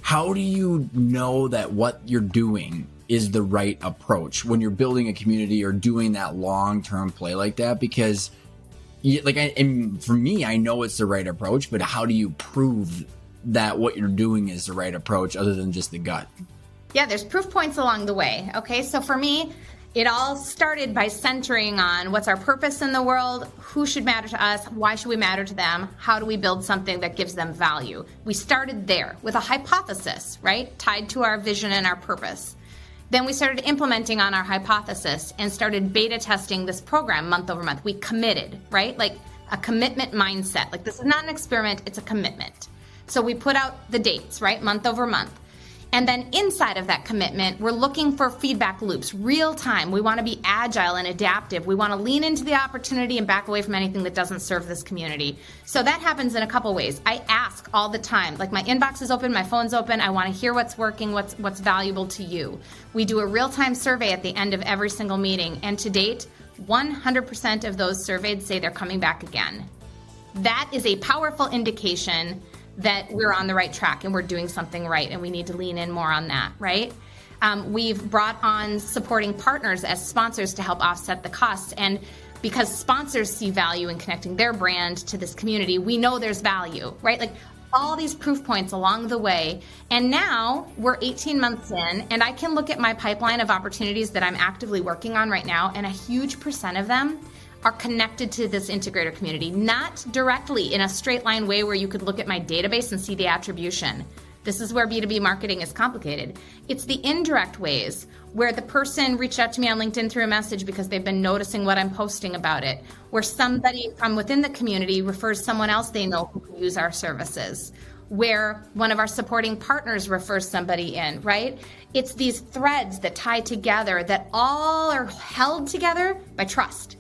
how do you know that what you're doing is the right approach when you're building a community or doing that long-term play like that? Because and for me, I know it's the right approach, but how do you prove that what you're doing is the right approach other than just the gut? Yeah, there's proof points along the way. Okay, so for me, it all started by centering on what's our purpose in the world, who should matter to us, why should we matter to them, how do we build something that gives them value. We started there with a hypothesis, right, tied to our vision and our purpose. Then we started implementing on our hypothesis and started beta testing this program month over month. We committed, right? Like a commitment mindset. Like this is not an experiment, it's a commitment. So we put out the dates, right? Month over month. And then inside of that commitment, we're looking for feedback loops, real time. We want to be agile and adaptive. We want to lean into the opportunity and back away from anything that doesn't serve this community. So that happens in a couple ways. I ask all the time, like my inbox is open, my phone's open. I want to hear what's working, what's valuable to you. We do a real-time survey at the end of every single meeting. And to date, 100% of those surveyed say they're coming back again. That is a powerful indication that we're on the right track and we're doing something right, and we need to lean in more on that, right? We've brought on supporting partners as sponsors to help offset the costs, and because sponsors see value in connecting their brand to this community, we know there's value, right? Like all these proof points along the way, and now we're 18 months in, and I can look at my pipeline of opportunities that I'm actively working on right now, and a huge percent of them are connected to this integrator community, not directly in a straight line way where you could look at my database and see the attribution. This is where B2B marketing is complicated. It's the indirect ways where the person reached out to me on LinkedIn through a message because they've been noticing what I'm posting about it, where somebody from within the community refers someone else they know who can use our services, where one of our supporting partners refers somebody in, right? It's these threads that tie together that all are held together by trust.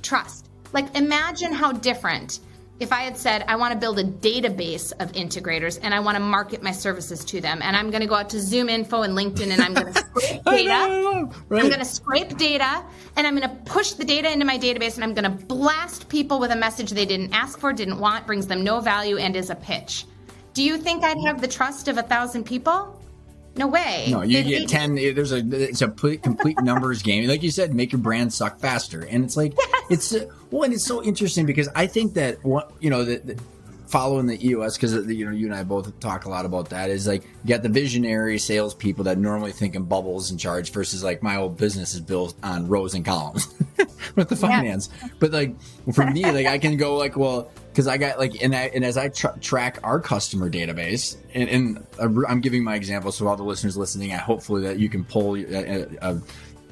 Trust. Like imagine how different if I had said, I want to build a database of integrators and I want to market my services to them. And I'm going to go out to Zoom Info and LinkedIn and I'm going to scrape data. Right. I'm going to scrape data and I'm going to push the data into my database and I'm going to blast people with a message they didn't ask for, didn't want, brings them no value, and is a pitch. Do you think I'd have the trust of 1,000 people? No way. No, you get 10. It's a complete numbers game. Like you said, make your brand suck faster. And it's like, yes. And it's so interesting because I think that, following the EOS, because, you and I both talk a lot about that, is like, you got the visionary salespeople that normally think in bubbles and charge versus like my old business is built on rows and columns with the finance. Yeah. But like, for me, like I can go like, well, because I got like, and as I track our customer database, and I'm giving my example, so all the listeners listening, hopefully that you can pull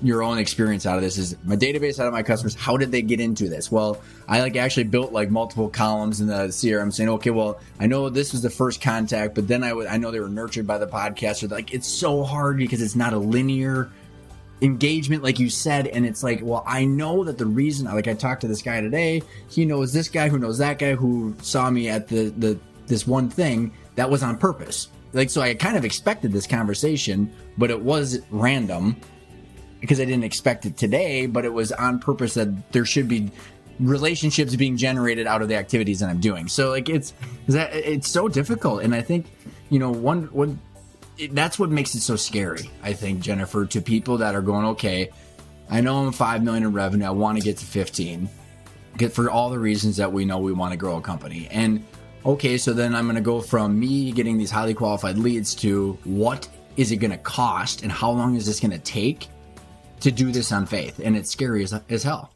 your own experience out of this. Is my database out of my customers, how did they get into this? Well, I like actually built like multiple columns in the CRM saying, okay, well, I know this was the first contact, but then I know they were nurtured by the podcast. Or like, it's so hard because it's not a linear engagement, like you said, and it's like, well, I know that the reason, like I talked to this guy today, he knows this guy who knows that guy who saw me at this one thing that was on purpose. Like, so I kind of expected this conversation, but it was random because I didn't expect it today, but it was on purpose that there should be relationships being generated out of the activities that I'm doing. So like, it's so difficult. And I think, that's what makes it so scary, I think, Jennifer, to people that are going, okay, I know I'm 5 million in revenue. I want to get to 15 for all the reasons that we know we want to grow a company. And okay, so then I'm going to go from me getting these highly qualified leads to what is it going to cost and how long is this going to take to do this on faith? And it's scary as hell.